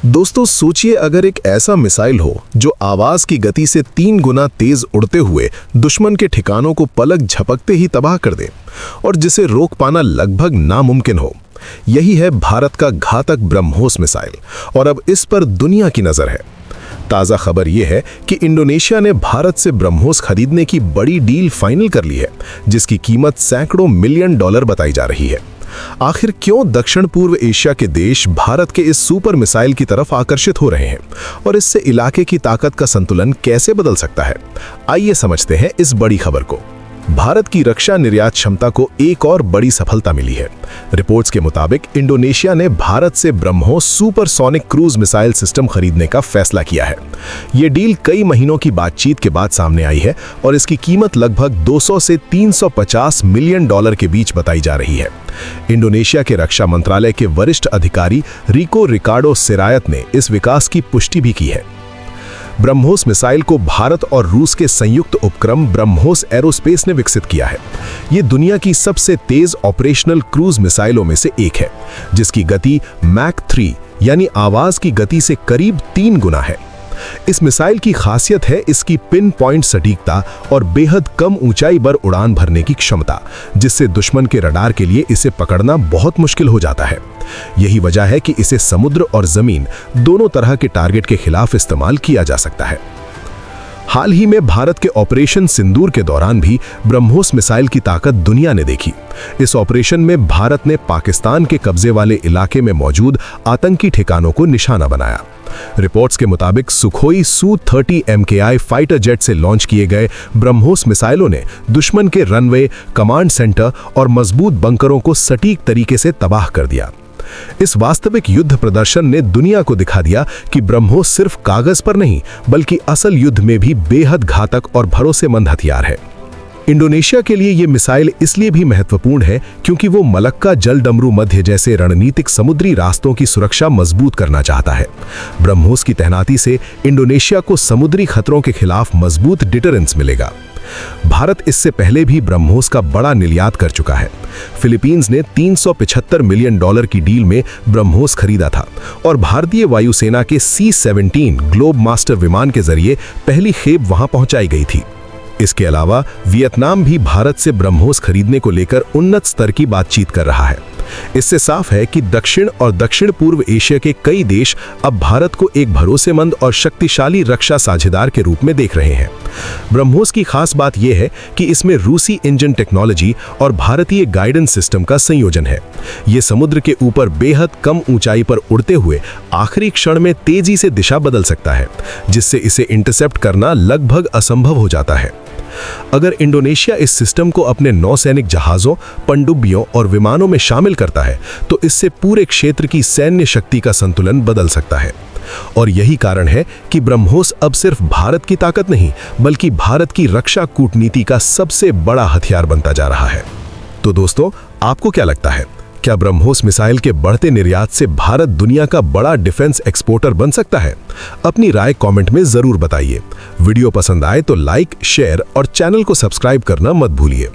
दोस्तों सोचिए, अगर एक ऐसा मिसाइल हो जो आवाज की गति से 3 गुना तेज उड़ते हुए दुश्मन के ठिकानों को पलक झपकते ही तबाह कर दे और जिसे रोक पाना लगभग नामुमकिन हो। यही है भारत का घातक ब्रह्मोस मिसाइल और अब इस पर दुनिया की नजर है। ताज़ा खबर यह है कि इंडोनेशिया ने भारत से ब्रह्मोस खरीदने की बड़ी डील फाइनल कर ली है, जिसकी कीमत सैकड़ों मिलियन डॉलर बताई जा रही है। आखिर क्यों दक्षिण पूर्व एशिया के देश भारत के इस सुपर मिसाइल की तरफ आकर्षित हो रहे हैं और इससे इलाके की ताकत का संतुलन कैसे बदल सकता है? आइए समझते हैं इस बड़ी खबर को। भारत की रक्षा निर्यात क्षमता को एक और बड़ी सफलता मिली है। रिपोर्ट्स के मुताबिक इंडोनेशिया ने भारत से BrahMos supersonic cruise missile system खरीदने का फैसला किया है। ये डील कई महीनों की बातचीत के बाद सामने आई है और इसकी कीमत लगभग 200 से 350 मिलियन डॉलर के बीच बताई जा रही है। इंडोनेशिया के रक्षा मंत्रालय के वरिष्ठ अधिकारी रिको रिकार्डो सिरायत ने इस विकास की पुष्टि भी की है। ब्रह्मोस मिसाइल को भारत और रूस के संयुक्त उपक्रम ब्रह्मोस एरोस्पेस ने विकसित किया है। ये दुनिया की सबसे तेज ऑपरेशनल क्रूज मिसाइलों में से एक है, जिसकी गति मैक 3 यानी आवाज की गति से करीब 3 गुना है। इस मिसाइल की खासियत है इसकी पिन पॉइंट सटीकता और बेहद कम ऊंचाई पर उड़ान भरने की क्षमता, जिससे दुश्मन के रडार के लिए इसे पकड़ना बहुत मुश्किल हो जाता है। यही वजह है कि इसे समुद्र और जमीन दोनों तरह के टारगेट के खिलाफ इस्तेमाल किया जा सकता है। हाल ही में भारत के ऑपरेशन सिंदूर के दौरान भी ब्रह्मोस मिसाइल की ताकत दुनिया ने देखी। इस ऑपरेशन में भारत ने पाकिस्तान के कब्जे वाले इलाके में मौजूद आतंकी ठिकानों को निशाना बनाया। रिपोर्ट्स के मुताबिक Sukhoi Su-30 MKI fighter jet से लॉन्च किए गए ब्रह्मोस मिसाइलों ने दुश्मन के रनवे, कमांड सेंटर और मजबूत बंकरों को सटीक तरीके से तबाह कर दिया। इस वास्तविक युद्ध प्रदर्शन ने दुनिया को दिखा दिया कि ब्रह्मोस सिर्फ कागज पर नहीं बल्कि असल युद्ध में भी बेहद घातक और भरोसेमंद हथियार है। इंडोनेशिया के लिए ये मिसाइल इसलिए भी महत्वपूर्ण है क्योंकि वो मलक्का जलडमरू मध्य जैसे रणनीतिक समुद्री रास्तों की सुरक्षा मजबूत करना चाहता है। ब्रह्मोस की तैनाती से इंडोनेशिया को समुद्री खतरों के खिलाफ मजबूत डिटरेंस मिलेगा। भारत इससे पहले भी ब्रह्मोस का बड़ा निर्यात कर चुका है। फिलीपींस ने 375 मिलियन डॉलर की डील में ब्रह्मोस खरीदा था और भारतीय वायुसेना के C-17 ग्लोब मास्टर विमान के जरिए पहली खेप वहां पहुंचाई गई थी। इसके अलावा वियतनाम भी भारत से ब्रह्मोस खरीदने को लेकर उन्नत स्तर की बातचीत कर रहा है। इससे साफ है कि दक्षिण और दक्षिण पूर्व एशिया के कई देश अब भारत को एक भरोसेमंद और शक्तिशाली रक्षा साझेदार के रूप में देख रहे हैं। ब्रह्मोस की खास बात यह है कि इसमें रूसी इंजन टेक्नोलॉजी और भारतीय गाइडेंस सिस्टम का संयोजन है। ये समुद्र के ऊपर बेहद कम ऊंचाई पर उड़ते हुए आखिरी क्षण में तेजी से दिशा बदल सकता है, जिससे इसे इंटरसेप्ट करना लगभग असंभव हो जाता है। अगर इंडोनेशिया इस सिस्टम को अपने नौसैनिक जहाजों, पनडुब्बियों और विमानों में शामिल करता है तो इससे पूरे क्षेत्र की सैन्य शक्ति का संतुलन बदल सकता है। और यही कारण है कि ब्रह्मोस अब सिर्फ भारत की ताकत नहीं बल्कि भारत की रक्षा कूटनीति का सबसे बड़ा हथियार बनता जा रहा है। तो दोस्तों, आपको क्या लगता है? क्या ब्रह्मोस मिसाइल के बढ़ते निर्यात से भारत दुनिया का बड़ा डिफेंस एक्सपोर्टर बन सकता है? अपनी राय कमेंट में जरूर बताइए। वीडियो पसंद आए तो लाइक, शेयर और चैनल को सब्सक्राइब करना मत भूलिए।